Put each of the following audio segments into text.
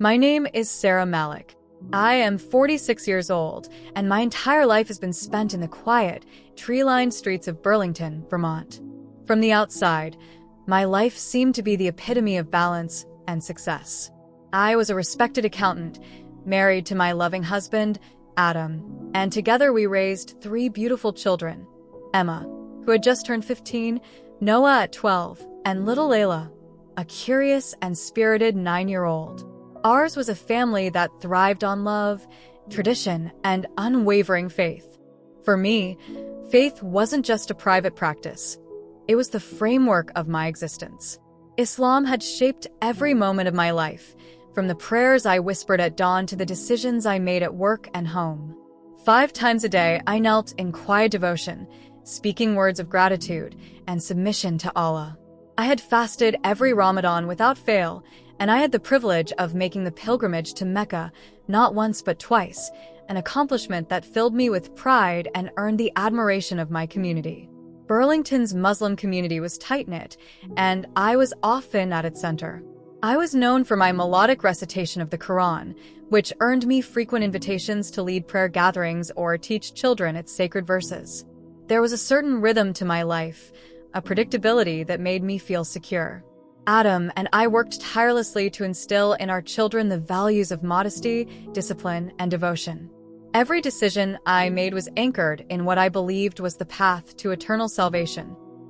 My name is Sarah Malik. I am 46 years old, and my entire life has been spent in the quiet, tree-lined streets of Burlington, Vermont. From the outside, my life seemed to be the epitome of balance and success. I was a respected accountant, married to my loving husband, Adam, and together we raised 3 beautiful children: Emma, who had just turned 15, Noah at 12, and little Layla, a curious and spirited 9-year-old. Ours was a family that thrived on love, tradition, and unwavering faith. For me, faith wasn't just a private practice. It was the framework of my existence. Islam had shaped every moment of my life, from the prayers I whispered at dawn to the decisions I made at work and home. 5 times a day, I knelt in quiet devotion, speaking words of gratitude and submission to Allah. I had fasted every Ramadan without fail, and I had the privilege of making the pilgrimage to Mecca not once but twice, an accomplishment that filled me with pride and earned the admiration of my community. Burlington's Muslim community was tight-knit, and I was often at its center. I was known for my melodic recitation of the Quran, which earned me frequent invitations to lead prayer gatherings or teach children its sacred verses. There was a certain rhythm to my life, a predictability that made me feel secure. Adam and I worked tirelessly to instill in our children the values of modesty, discipline, and devotion. Every decision I made was anchored in what I believed was the path to eternal salvation.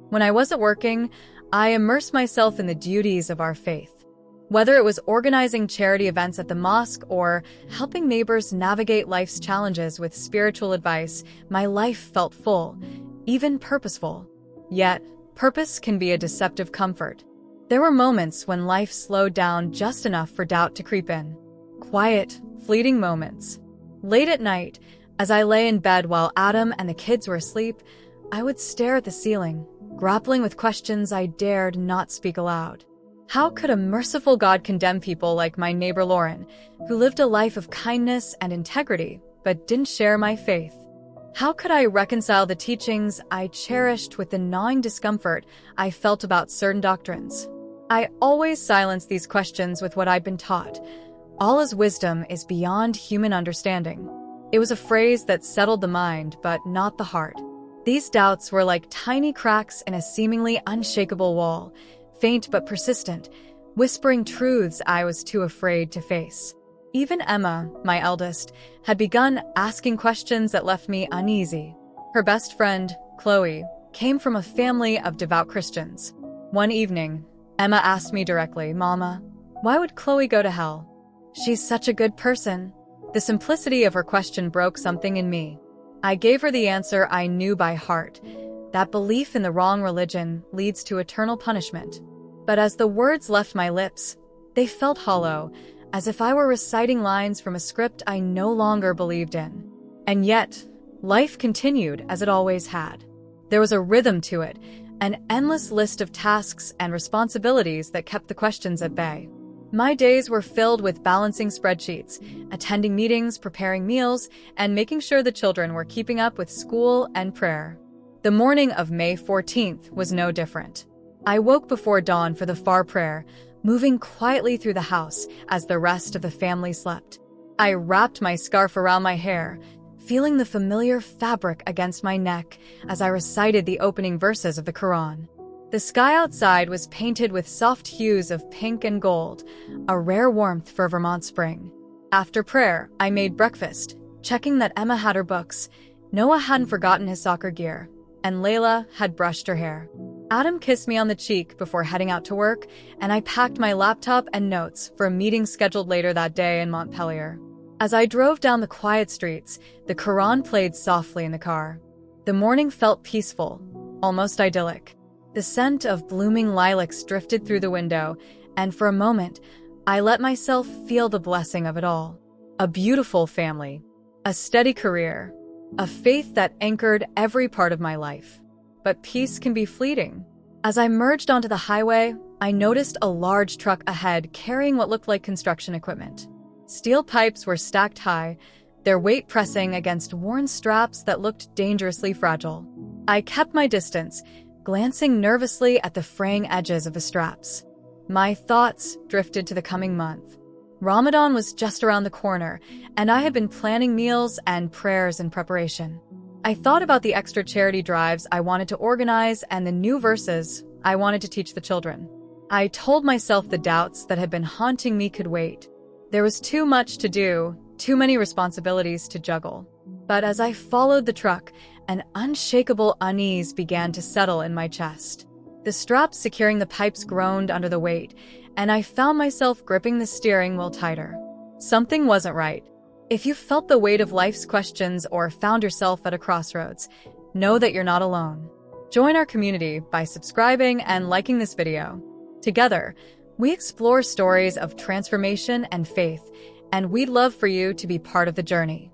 When I wasn't working, I immersed myself in the duties of our faith. Whether it was organizing charity events at the mosque or helping neighbors navigate life's challenges with spiritual advice, my life felt full, even purposeful. Yet, purpose can be a deceptive comfort. There were moments when life slowed down just enough for doubt to creep in. Quiet, fleeting moments. Late at night, as I lay in bed while Adam and the kids were asleep, I would stare at the ceiling, grappling with questions I dared not speak aloud. How could a merciful God condemn people like my neighbor Lauren, who lived a life of kindness and integrity but didn't share my faith? How could I reconcile the teachings I cherished with the gnawing discomfort I felt about certain doctrines? I always silenced these questions with what I'd been taught. Allah's wisdom is beyond human understanding. It was a phrase that settled the mind, but not the heart. These doubts were like tiny cracks in a seemingly unshakable wall, faint but persistent, whispering truths I was too afraid to face. Even Emma, my eldest, had begun asking questions that left me uneasy. Her best friend, Chloe, came from a family of devout Christians. One evening, Emma asked me directly, "Mama, why would Chloe go to hell? She's such a good person." The simplicity of her question broke something in me. I gave her the answer I knew by heart, that belief in the wrong religion leads to eternal punishment. But as the words left my lips, they felt hollow, as if I were reciting lines from a script I no longer believed in. And yet, life continued as it always had. There was a rhythm to it, an endless list of tasks and responsibilities that kept the questions at bay. My days were filled with balancing spreadsheets, attending meetings, preparing meals, and making sure the children were keeping up with school and prayer. The morning of May 14th was no different. I woke before dawn for the far prayer, moving quietly through the house as the rest of the family slept. I wrapped my scarf around my hair, feeling the familiar fabric against my neck as I recited the opening verses of the Quran. The sky outside was painted with soft hues of pink and gold, a rare warmth for Vermont spring. After prayer, I made breakfast, checking that Emma had her books, Noah hadn't forgotten his soccer gear, and Layla had brushed her hair. Adam kissed me on the cheek before heading out to work, and I packed my laptop and notes for a meeting scheduled later that day in Montpelier. As I drove down the quiet streets, the Quran played softly in the car. The morning felt peaceful, almost idyllic. The scent of blooming lilacs drifted through the window, and for a moment, I let myself feel the blessing of it all. A beautiful family, a steady career, a faith that anchored every part of my life. But peace can be fleeting. As I merged onto the highway, I noticed a large truck ahead carrying what looked like construction equipment. Steel pipes were stacked high, their weight pressing against worn straps that looked dangerously fragile. I kept my distance, glancing nervously at the fraying edges of the straps. My thoughts drifted to the coming month. Ramadan was just around the corner, and I had been planning meals and prayers in preparation. I thought about the extra charity drives I wanted to organize and the new verses I wanted to teach the children. I told myself the doubts that had been haunting me could wait. There was too much to do, too many responsibilities to juggle. But as I followed the truck, an unshakable unease began to settle in my chest. The straps securing the pipes groaned under the weight, and I found myself gripping the steering wheel tighter. Something wasn't right. If you felt the weight of life's questions or found yourself at a crossroads, know that you're not alone. Join our community by subscribing and liking this video. Together, we explore stories of transformation and faith, and we'd love for you to be part of the journey.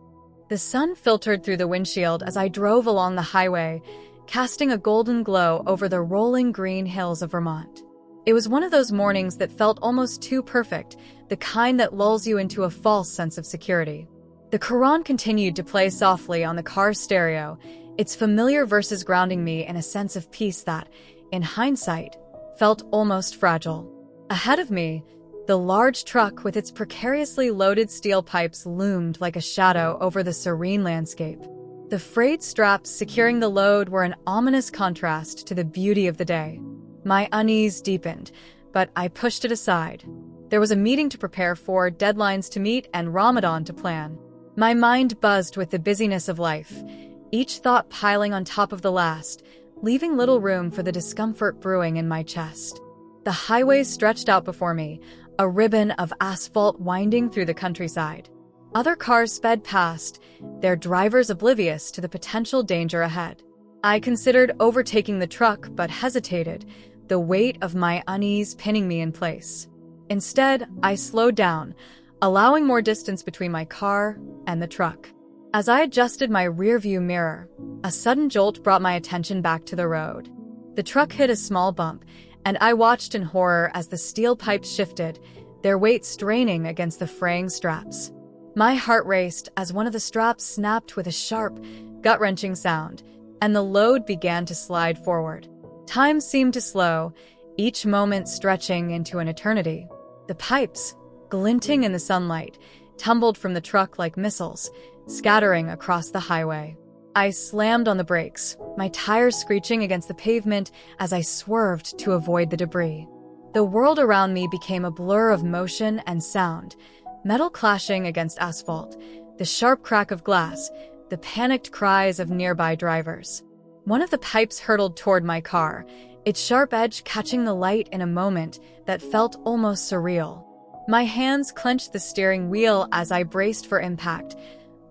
The sun filtered through the windshield as I drove along the highway, casting a golden glow over the rolling green hills of Vermont. It was one of those mornings that felt almost too perfect, the kind that lulls you into a false sense of security. The Quran continued to play softly on the car's stereo, its familiar verses grounding me in a sense of peace that, in hindsight, felt almost fragile. Ahead of me, the large truck with its precariously loaded steel pipes loomed like a shadow over the serene landscape. The frayed straps securing the load were an ominous contrast to the beauty of the day. My unease deepened, but I pushed it aside. There was a meeting to prepare for, deadlines to meet, and Ramadan to plan. My mind buzzed with the busyness of life, each thought piling on top of the last, leaving little room for the discomfort brewing in my chest. The highway stretched out before me, a ribbon of asphalt winding through the countryside. Other cars sped past, their drivers oblivious to the potential danger ahead. I considered overtaking the truck but hesitated, the weight of my unease pinning me in place. Instead, I slowed down, allowing more distance between my car and the truck. As I adjusted my rearview mirror, a sudden jolt brought my attention back to the road. The truck hit a small bump, and I watched in horror as the steel pipes shifted, their weight straining against the fraying straps. My heart raced as one of the straps snapped with a sharp, gut-wrenching sound, and the load began to slide forward. Time seemed to slow, each moment stretching into an eternity. The pipes, glinting in the sunlight, tumbled from the truck like missiles, scattering across the highway. I slammed on the brakes, my tires screeching against the pavement as I swerved to avoid the debris. The world around me became a blur of motion and sound, metal clashing against asphalt, the sharp crack of glass, the panicked cries of nearby drivers. One of the pipes hurtled toward my car, its sharp edge catching the light in a moment that felt almost surreal. My hands clenched the steering wheel as I braced for impact,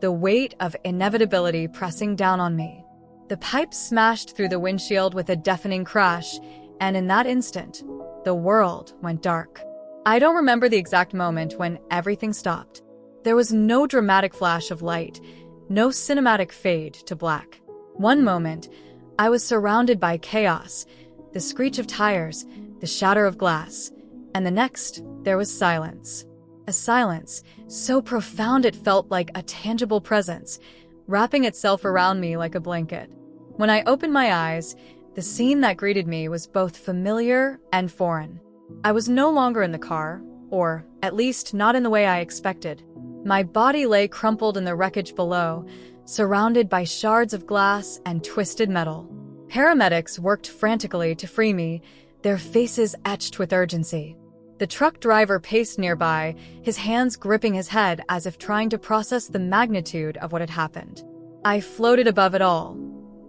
the weight of inevitability pressing down on me. The pipe smashed through the windshield with a deafening crash, and in that instant, the world went dark. I don't remember the exact moment when everything stopped. There was no dramatic flash of light, no cinematic fade to black. One moment, I was surrounded by chaos, the screech of tires, the shatter of glass, and the next, there was silence. A silence so profound it felt like a tangible presence, wrapping itself around me like a blanket. When I opened my eyes, the scene that greeted me was both familiar and foreign. I was no longer in the car, or at least not in the way I expected. My body lay crumpled in the wreckage below, surrounded by shards of glass and twisted metal. Paramedics worked frantically to free me, their faces etched with urgency. The truck driver paced nearby, his hands gripping his head as if trying to process the magnitude of what had happened. I floated above it all,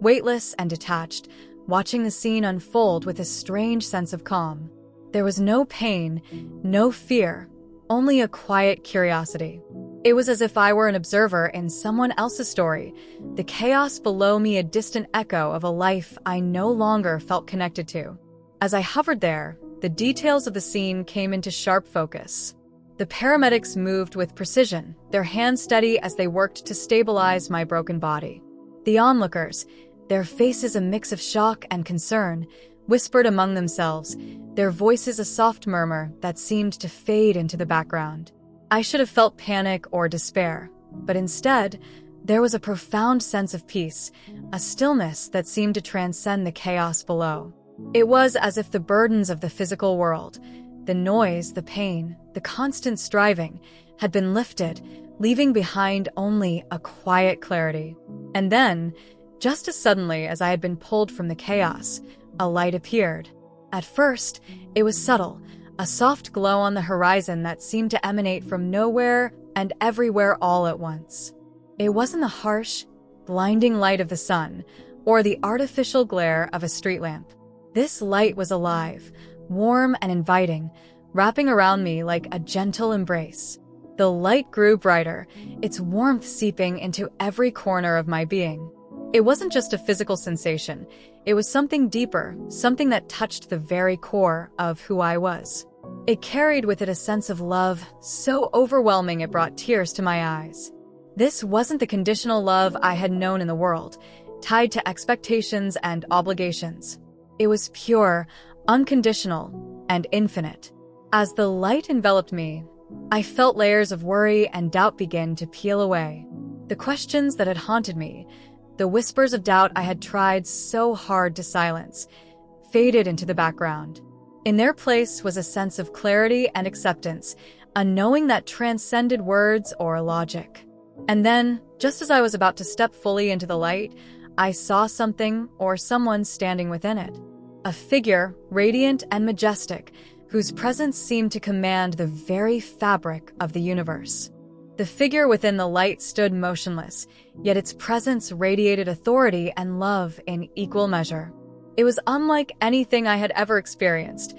weightless and detached, watching the scene unfold with a strange sense of calm. There was no pain, no fear, only a quiet curiosity. It was as if I were an observer in someone else's story, the chaos below me a distant echo of a life I no longer felt connected to. As I hovered there, the details of the scene came into sharp focus. The paramedics moved with precision, their hands steady as they worked to stabilize my broken body. The onlookers, their faces a mix of shock and concern, whispered among themselves, their voices a soft murmur that seemed to fade into the background. I should have felt panic or despair, but instead, there was a profound sense of peace, a stillness that seemed to transcend the chaos below. It was as if the burdens of the physical world, The noise, the pain, the constant striving had been lifted, leaving behind only a quiet clarity. And then, just as suddenly as I had been pulled from the chaos, a light appeared. At first, it was subtle, a soft glow on the horizon that seemed to emanate from nowhere and everywhere all at once. It wasn't the harsh, blinding light of the sun or the artificial glare of a street lamp. This light was alive, warm and inviting, wrapping around me like a gentle embrace. The light grew brighter, its warmth seeping into every corner of my being. It wasn't just a physical sensation. It was something deeper, something that touched the very core of who I was. It carried with it a sense of love so overwhelming it brought tears to my eyes. This wasn't the conditional love I had known in the world, tied to expectations and obligations. It was pure, unconditional, and infinite. As the light enveloped me, I felt layers of worry and doubt begin to peel away. The questions that had haunted me, the whispers of doubt I had tried so hard to silence, faded into the background. In their place was a sense of clarity and acceptance, a knowing that transcended words or logic. And then, just as I was about to step fully into the light, I saw something or someone standing within it. A figure, radiant and majestic, whose presence seemed to command the very fabric of the universe. The figure within the light stood motionless, yet its presence radiated authority and love in equal measure. It was unlike anything I had ever experienced,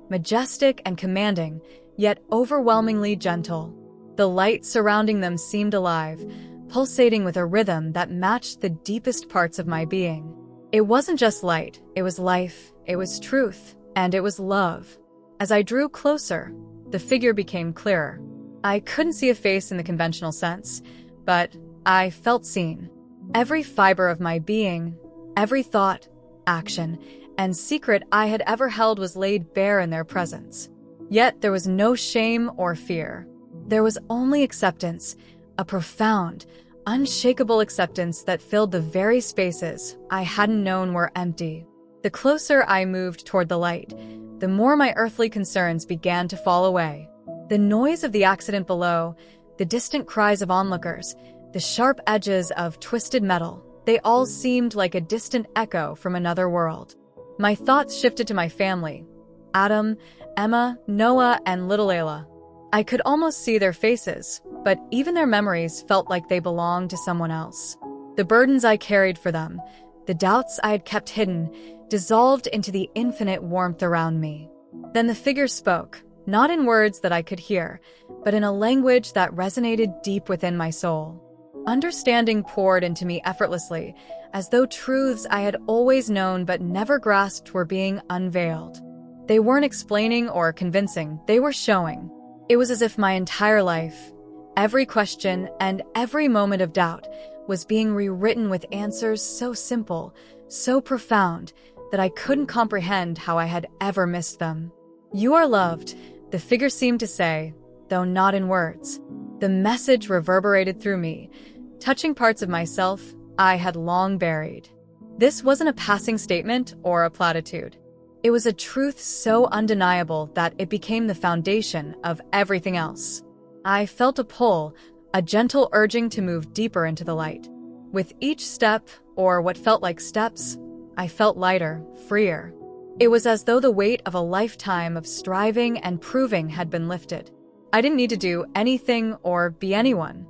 majestic and commanding, yet overwhelmingly gentle. The light surrounding them seemed alive, pulsating with a rhythm that matched the deepest parts of my being. It wasn't just light, it was life, it was truth, and it was love. As I drew closer, the figure became clearer. I couldn't see a face in the conventional sense, but I felt seen. Every fiber of my being, every thought, action, and secret I had ever held was laid bare in their presence. Yet there was no shame or fear. There was only acceptance, a profound, unshakable acceptance that filled the very spaces I hadn't known were empty. The closer I moved toward the light, the more my earthly concerns began to fall away. The noise of the accident below, the distant cries of onlookers, the sharp edges of twisted metal, they all seemed like a distant echo from another world. My thoughts shifted to my family, Adam, Emma, Noah, and little Ayla. I could almost see their faces, but even their memories felt like they belonged to someone else. The burdens I carried for them, the doubts I had kept hidden, dissolved into the infinite warmth around me. Then the figure spoke, not in words that I could hear, but in a language that resonated deep within my soul. Understanding poured into me effortlessly, as though truths I had always known but never grasped were being unveiled. They weren't explaining or convincing, they were showing. It was as if my entire life, every question and every moment of doubt, was being rewritten with answers so simple, so profound, that I couldn't comprehend how I had ever missed them. "You are loved," the figure seemed to say, though not in words. The message reverberated through me, touching parts of myself I had long buried. This wasn't a passing statement or a platitude. It was a truth so undeniable that it became the foundation of everything else. I felt a pull, a gentle urging to move deeper into the light. With each step, or what felt like steps, I felt lighter, freer. It was as though the weight of a lifetime of striving and proving had been lifted. I didn't need to do anything or be anyone.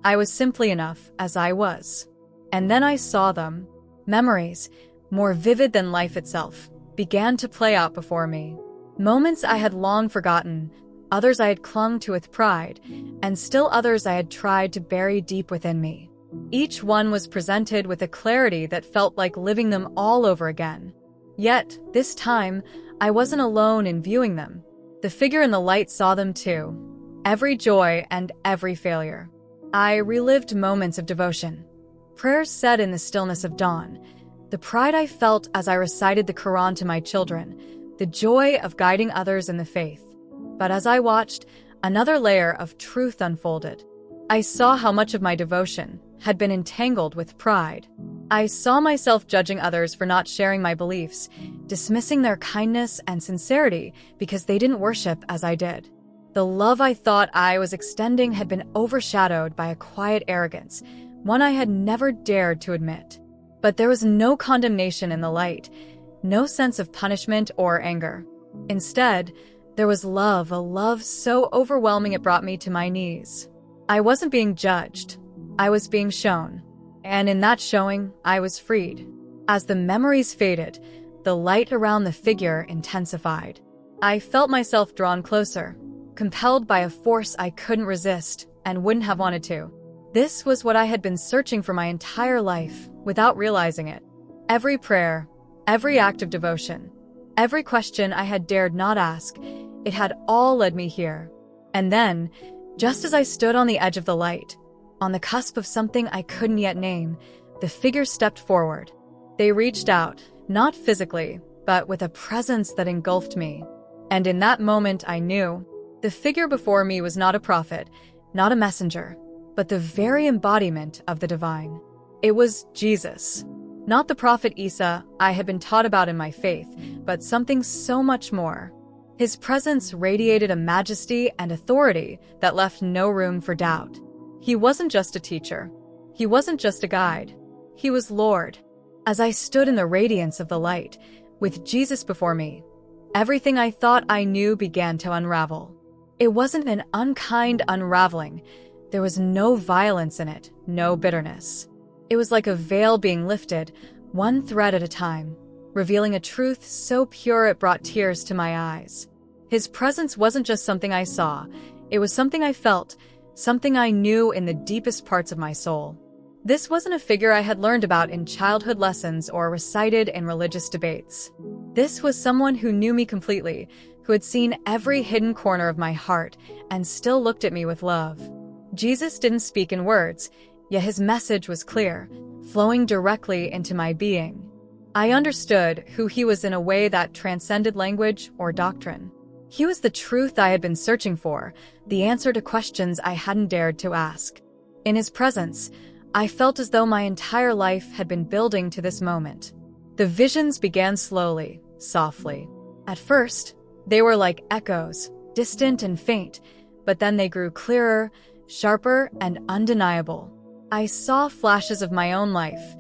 I was simply enough as I was. And then I saw them. Memories, more vivid than life itself, began to play out before me. Moments I had long forgotten, others I had clung to with pride, and still others I had tried to bury deep within me. Each one was presented with a clarity that felt like living them all over again. Yet, this time, I wasn't alone in viewing them. The figure in the light saw them too. Every joy and every failure. I relived moments of devotion, prayers said in the stillness of dawn, the pride I felt as I recited the Quran to my children, the joy of guiding others in the faith. But as I watched, another layer of truth unfolded. I saw how much of my devotion, had been entangled with pride. I saw myself judging others for not sharing my beliefs, dismissing their kindness and sincerity because they didn't worship as I did. The love I thought I was extending had been overshadowed by a quiet arrogance, one I had never dared to admit. But there was no condemnation in the light, no sense of punishment or anger. Instead, there was love, a love so overwhelming it brought me to my knees. I wasn't being judged. I was being shown. And in that showing, I was freed. As the memories faded, the light around the figure intensified. I felt myself drawn closer, compelled by a force I couldn't resist and wouldn't have wanted to. This was what I had been searching for my entire life, without realizing it. Every prayer, every act of devotion, every question I had dared not ask, it had all led me here. And then, just as I stood on the edge of the light, on the cusp of something I couldn't yet name, the figure stepped forward. They reached out, not physically, but with a presence that engulfed me. And in that moment I knew, the figure before me was not a prophet, not a messenger, but the very embodiment of the divine. It was Jesus. Not the prophet Isa I had been taught about in my faith, but something so much more. His presence radiated a majesty and authority that left no room for doubt. He wasn't just a teacher. He wasn't just a guide. He was Lord. As I stood in the radiance of the light, with Jesus before me, everything I thought I knew began to unravel. It wasn't an unkind unraveling. There was no violence in it, no bitterness. It was like a veil being lifted, one thread at a time, revealing a truth so pure it brought tears to my eyes. His presence wasn't just something I saw, it was something I felt, something I knew in the deepest parts of my soul. This wasn't a figure I had learned about in childhood lessons or recited in religious debates. This was someone who knew me completely, who had seen every hidden corner of my heart and still looked at me with love. Jesus didn't speak in words, yet his message was clear, flowing directly into my being. I understood who he was in a way that transcended language or doctrine. He was the truth I had been searching for, the answer to questions I hadn't dared to ask. In his presence, I felt as though my entire life had been building to this moment. The visions began slowly, softly. At first, they were like echoes, distant and faint, but then they grew clearer, sharper, and undeniable. I saw flashes of my own life,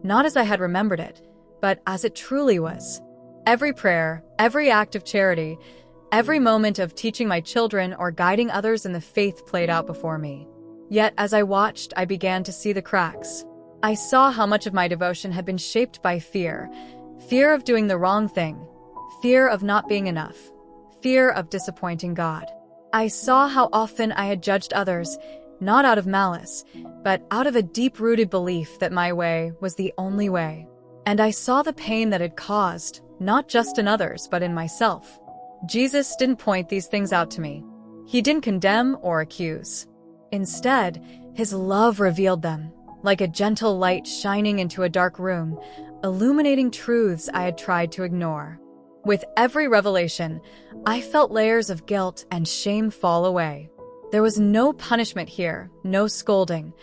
not as I had remembered it, but as it truly was. Every prayer, every act of charity, every moment of teaching my children or guiding others in the faith played out before me. Yet as I watched, I began to see the cracks. I saw how much of my devotion had been shaped by fear. Fear of doing the wrong thing. Fear of not being enough. Fear of disappointing God. I saw how often I had judged others, not out of malice, but out of a deep-rooted belief that my way was the only way. And I saw the pain that it caused, not just in others, but in myself. Jesus didn't point these things out to me. He didn't condemn or accuse. Instead, his love revealed them, like a gentle light shining into a dark room, illuminating truths I had tried to ignore. With every revelation, I felt layers of guilt and shame fall away. There was no punishment here, no scolding,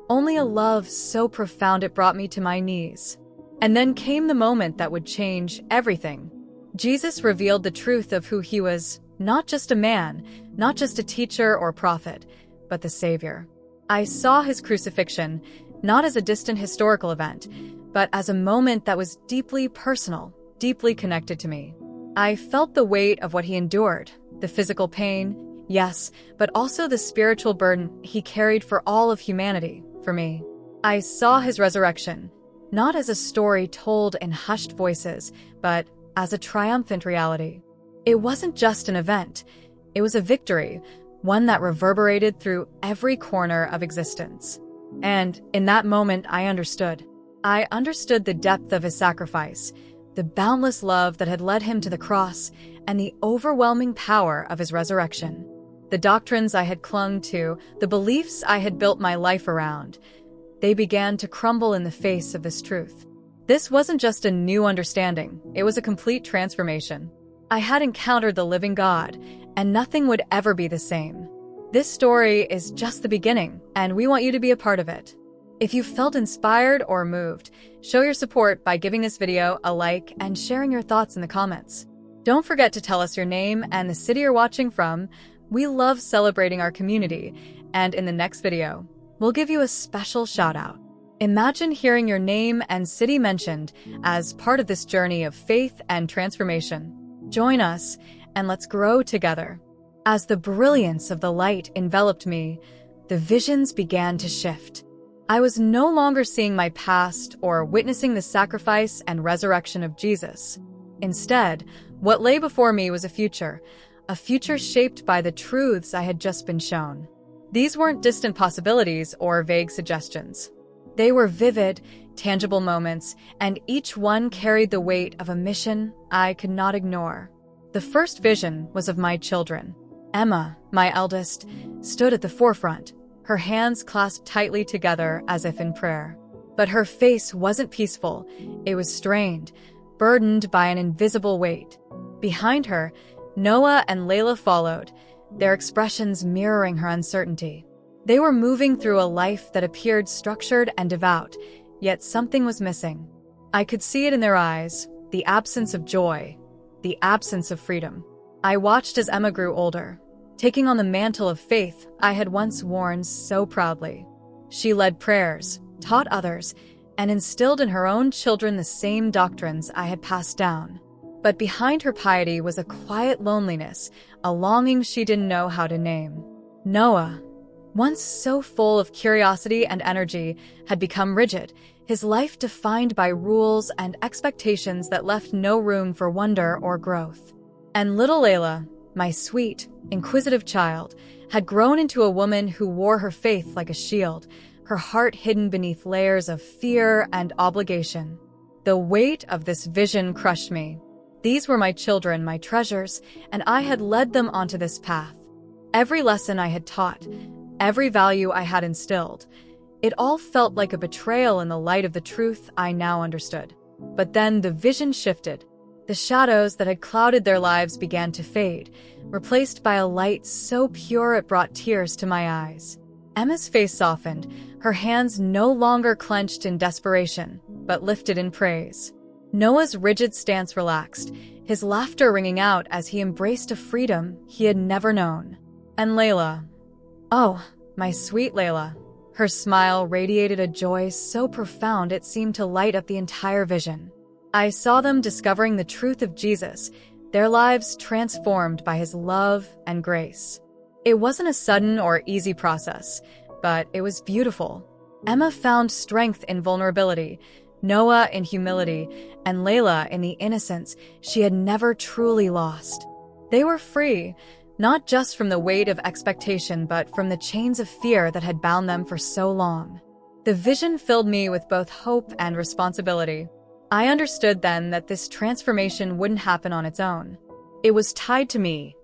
only a love so profound it brought me to my knees. And then came the moment that would change everything. Jesus revealed the truth of who he was, not just a man, not just a teacher or prophet, but the Savior. I saw his crucifixion, not as a distant historical event, but as a moment that was deeply personal, deeply connected to me. I felt the weight of what he endured, the physical pain, yes, but also the spiritual burden he carried for all of humanity, for me. I saw his resurrection, not as a story told in hushed voices, but as a triumphant reality. It wasn't just an event, it was a victory, one that reverberated through every corner of existence. And in that moment, I understood. I understood the depth of his sacrifice, the boundless love that had led him to the cross, and the overwhelming power of his resurrection. The doctrines I had clung to, the beliefs I had built my life around, they began to crumble in the face of this truth. This wasn't just a new understanding, it was a complete transformation. I had encountered the living God, and nothing would ever be the same. This story is just the beginning, and we want you to be a part of it. If you felt inspired or moved, show your support by giving this video a like and sharing your thoughts in the comments. Don't forget to tell us your name and the city you're watching from. We love celebrating our community, and in the next video, we'll give you a special shout-out. Imagine hearing your name and city mentioned as part of this journey of faith and transformation. Join us, and let's grow together. As the brilliance of the light enveloped me, the visions began to shift. I was no longer seeing my past or witnessing the sacrifice and resurrection of Jesus. Instead, what lay before me was a future shaped by the truths I had just been shown. These weren't distant possibilities or vague suggestions. They were vivid, tangible moments, and each one carried the weight of a mission I could not ignore. The first vision was of my children. Emma, my eldest, stood at the forefront, her hands clasped tightly together as if in prayer. But her face wasn't peaceful. It was strained, burdened by an invisible weight. Behind her, Noah and Layla followed, their expressions mirroring her uncertainty. They were moving through a life that appeared structured and devout, yet something was missing. I could see it in their eyes, the absence of joy, the absence of freedom. I watched as Emma grew older, taking on the mantle of faith I had once worn so proudly. She led prayers, taught others, and instilled in her own children the same doctrines I had passed down. But behind her piety was a quiet loneliness, a longing she didn't know how to name. Noah, once so full of curiosity and energy, had become rigid, his life defined by rules and expectations that left no room for wonder or growth. And little Layla, my sweet, inquisitive child, had grown into a woman who wore her faith like a shield, her heart hidden beneath layers of fear and obligation. The weight of this vision crushed me. These were my children, my treasures, and I had led them onto this path. Every lesson I had taught, every value I had instilled, it all felt like a betrayal in the light of the truth I now understood. But then the vision shifted. The shadows that had clouded their lives began to fade, replaced by a light so pure it brought tears to my eyes. Emma's face softened, her hands no longer clenched in desperation, but lifted in praise. Noah's rigid stance relaxed, his laughter ringing out as he embraced a freedom he had never known. And Layla, oh, my sweet Layla, her smile radiated a joy so profound it seemed to light up the entire vision. I saw them discovering the truth of Jesus, their lives transformed by his love and grace. It wasn't a sudden or easy process, but it was beautiful. Emma found strength in vulnerability, Noah in humility, and Layla in the innocence she had never truly lost. They were free, not just from the weight of expectation, but from the chains of fear that had bound them for so long. The vision filled me with both hope and responsibility. I understood then that this transformation wouldn't happen on its own. It was tied to me,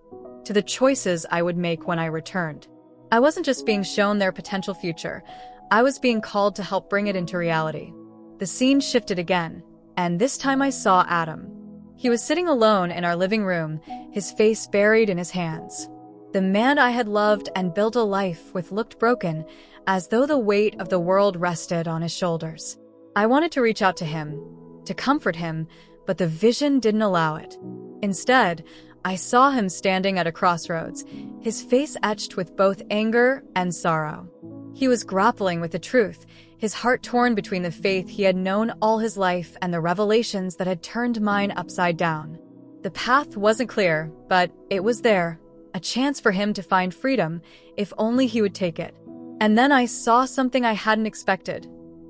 to the choices I would make when I returned. I wasn't just being shown their potential future, I was being called to help bring it into reality. The scene shifted again, and this time I saw Adam. He was sitting alone in our living room, his face buried in his hands. The man I had loved and built a life with looked broken, as though the weight of the world rested on his shoulders. I wanted to reach out to him, to comfort him, but the vision didn't allow it. Instead, I saw him standing at a crossroads, his face etched with both anger and sorrow. He was grappling with the truth, his heart torn between the faith he had known all his life and the revelations that had turned mine upside down. The path wasn't clear, but it was there, a chance for him to find freedom, if only he would take it. And then I saw something I hadn't expected.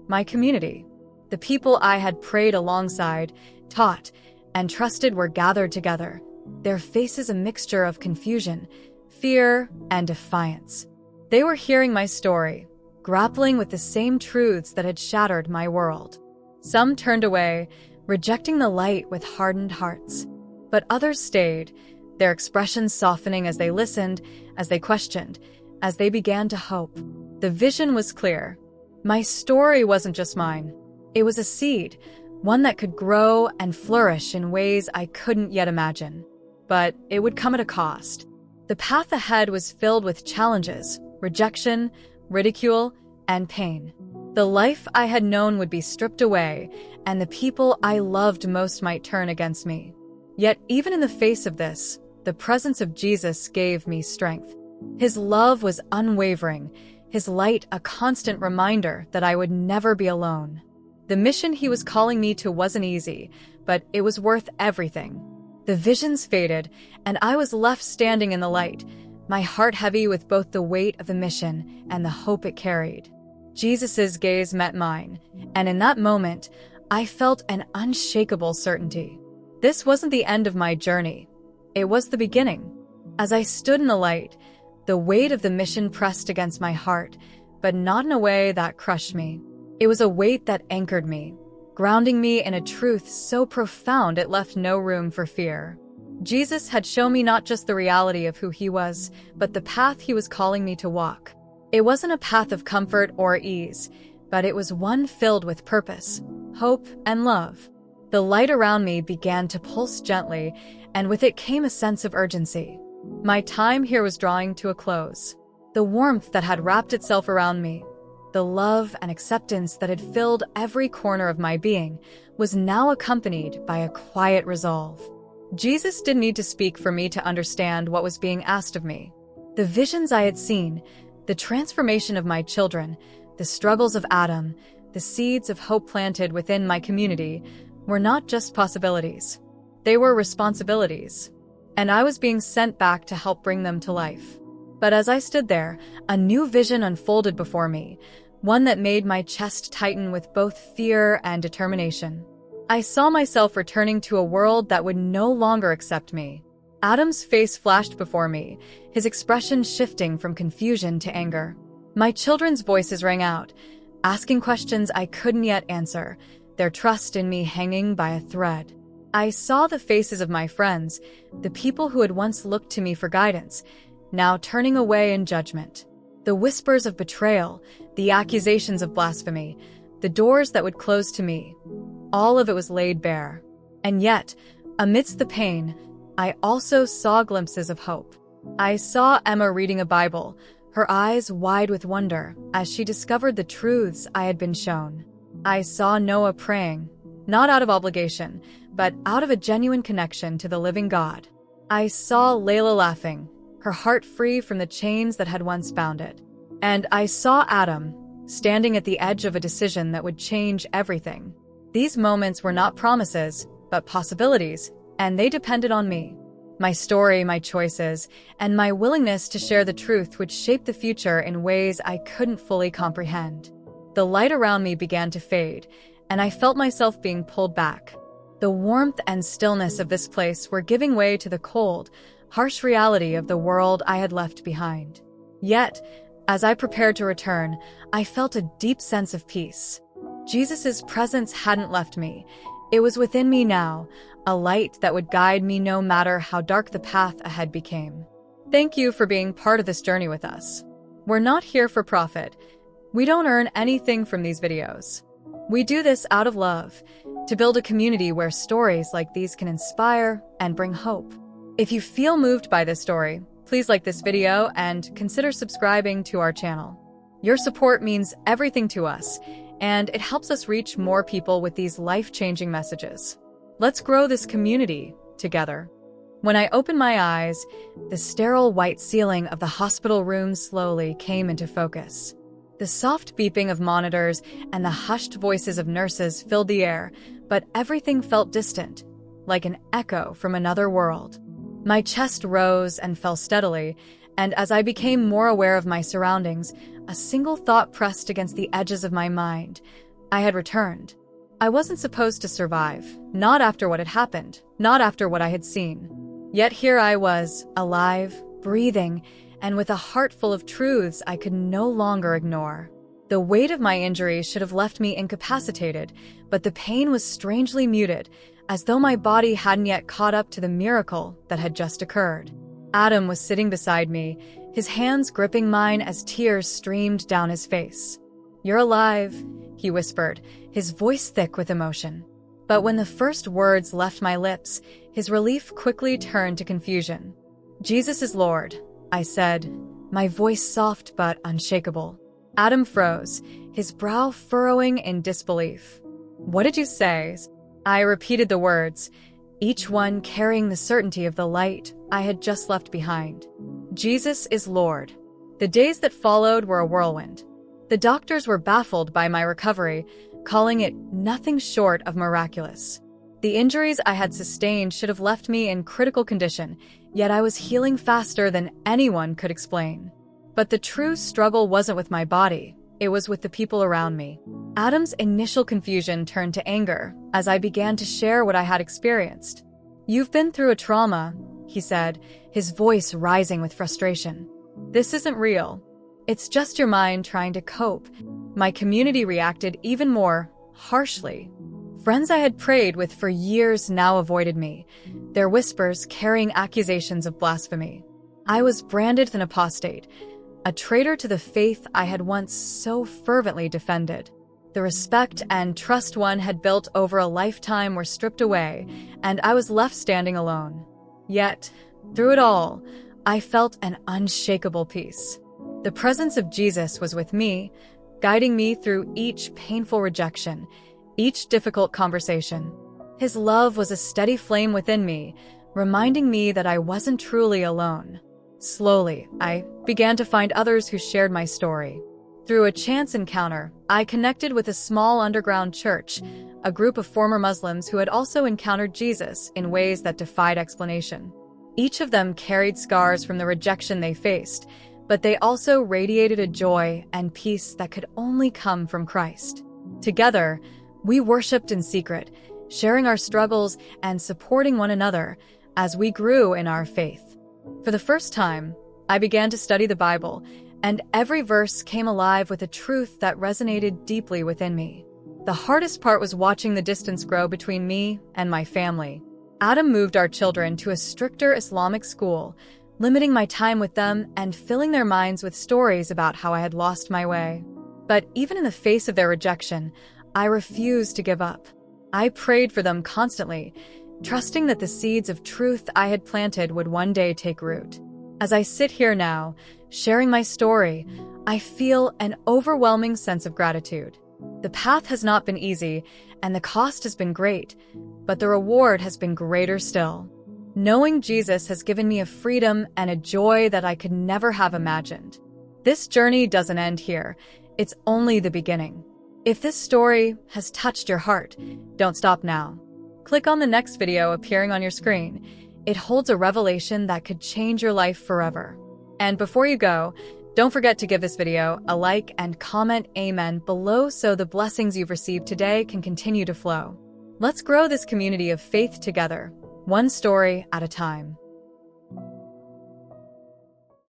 My community. The people I had prayed alongside, taught, and trusted were gathered together, their faces a mixture of confusion, fear, and defiance. They were hearing my story, grappling with the same truths that had shattered my world. Some turned away, rejecting the light with hardened hearts. But others stayed, their expressions softening as they listened, as they questioned, as they began to hope. The vision was clear. My story wasn't just mine. It was a seed, one that could grow and flourish in ways I couldn't yet imagine. But it would come at a cost. The path ahead was filled with challenges, rejection, ridicule, and pain. The life I had known would be stripped away, and the people I loved most might turn against me. Yet, even in the face of this, the presence of Jesus gave me strength. His love was unwavering, his light a constant reminder that I would never be alone. The mission he was calling me to wasn't easy, but it was worth everything. The visions faded, and I was left standing in the light, my heart heavy with both the weight of the mission and the hope it carried. Jesus' gaze met mine, and in that moment, I felt an unshakable certainty. This wasn't the end of my journey. It was the beginning. As I stood in the light, the weight of the mission pressed against my heart, but not in a way that crushed me. It was a weight that anchored me, grounding me in a truth so profound it left no room for fear. Jesus had shown me not just the reality of who he was, but the path he was calling me to walk. It wasn't a path of comfort or ease, but it was one filled with purpose, hope, and love. The light around me began to pulse gently, and with it came a sense of urgency. My time here was drawing to a close. The warmth that had wrapped itself around me, the love and acceptance that had filled every corner of my being, was now accompanied by a quiet resolve. Jesus didn't need to speak for me to understand what was being asked of me. The visions I had seen, the transformation of my children, the struggles of Adam, the seeds of hope planted within my community, were not just possibilities. They were responsibilities, and I was being sent back to help bring them to life. But as I stood there, a new vision unfolded before me, one that made my chest tighten with both fear and determination. I saw myself returning to a world that would no longer accept me. Adam's face flashed before me, his expression shifting from confusion to anger. My children's voices rang out, asking questions I couldn't yet answer, their trust in me hanging by a thread. I saw the faces of my friends, the people who had once looked to me for guidance, now turning away in judgment. The whispers of betrayal, the accusations of blasphemy, the doors that would close to me, all of it was laid bare. And yet, amidst the pain, I also saw glimpses of hope. I saw Emma reading a Bible, her eyes wide with wonder as she discovered the truths I had been shown. I saw Noah praying, not out of obligation, but out of a genuine connection to the living God. I saw Layla laughing, her heart free from the chains that had once bound it. And I saw Adam, standing at the edge of a decision that would change everything. These moments were not promises, but possibilities, and they depended on me. My story, my choices, and my willingness to share the truth would shape the future in ways I couldn't fully comprehend. The light around me began to fade, and I felt myself being pulled back. The warmth and stillness of this place were giving way to the cold, harsh reality of the world I had left behind. Yet, as I prepared to return, I felt a deep sense of peace. Jesus' presence hadn't left me. It was within me now, a light that would guide me no matter how dark the path ahead became. Thank you for being part of this journey with us. We're not here for profit. We don't earn anything from these videos. We do this out of love, to build a community where stories like these can inspire and bring hope. If you feel moved by this story, please like this video and consider subscribing to our channel. Your support means everything to us, and it helps us reach more people with these life-changing messages. Let's grow this community together. When I opened my eyes, the sterile white ceiling of the hospital room slowly came into focus. The soft beeping of monitors and the hushed voices of nurses filled the air, but everything felt distant, like an echo from another world. My chest rose and fell steadily, and as I became more aware of my surroundings, a single thought pressed against the edges of my mind. I had returned. I wasn't supposed to survive, not after what had happened, not after what I had seen. Yet here I was, alive, breathing, and with a heart full of truths I could no longer ignore. The weight of my injury should have left me incapacitated, but the pain was strangely muted, as though my body hadn't yet caught up to the miracle that had just occurred. Adam was sitting beside me, his hands gripping mine as tears streamed down his face. "You're alive," he whispered, his voice thick with emotion. But when the first words left my lips, his relief quickly turned to confusion. "Jesus is Lord," I said, my voice soft but unshakable. Adam froze, his brow furrowing in disbelief. "What did you say?" I repeated the words, each one carrying the certainty of the light I had just left behind. "Jesus is Lord." The days that followed were a whirlwind. The doctors were baffled by my recovery, calling it nothing short of miraculous. The injuries I had sustained should have left me in critical condition, yet I was healing faster than anyone could explain. But the true struggle wasn't with my body, it was with the people around me. Adam's initial confusion turned to anger as I began to share what I had experienced. "You've been through a trauma," he said, his voice rising with frustration. "This isn't real. It's just your mind trying to cope." My community reacted even more harshly. Friends I had prayed with for years now avoided me, their whispers carrying accusations of blasphemy. I was branded an apostate, a traitor to the faith I had once so fervently defended. The respect and trust one had built over a lifetime were stripped away, and I was left standing alone. Yet, through it all, I felt an unshakable peace. The presence of Jesus was with me, guiding me through each painful rejection, each difficult conversation. His love was a steady flame within me, reminding me that I wasn't truly alone. Slowly, I began to find others who shared my story. Through a chance encounter, I connected with a small underground church, a group of former Muslims who had also encountered Jesus in ways that defied explanation. Each of them carried scars from the rejection they faced, but they also radiated a joy and peace that could only come from Christ. Together, we worshipped in secret, sharing our struggles and supporting one another as we grew in our faith. For the first time, I began to study the Bible, and every verse came alive with a truth that resonated deeply within me. The hardest part was watching the distance grow between me and my family. Adam moved our children to a stricter Islamic school, limiting my time with them and filling their minds with stories about how I had lost my way. But even in the face of their rejection, I refused to give up. I prayed for them constantly, trusting that the seeds of truth I had planted would one day take root. As I sit here now, sharing my story, I feel an overwhelming sense of gratitude. The path has not been easy, and the cost has been great, but the reward has been greater still. Knowing Jesus has given me a freedom and a joy that I could never have imagined. This journey doesn't end here. It's only the beginning. If this story has touched your heart, don't stop now. Click on the next video appearing on your screen. It holds a revelation that could change your life forever. And before you go, don't forget to give this video a like and comment amen below so the blessings you've received today can continue to flow. Let's grow this community of faith together, one story at a time.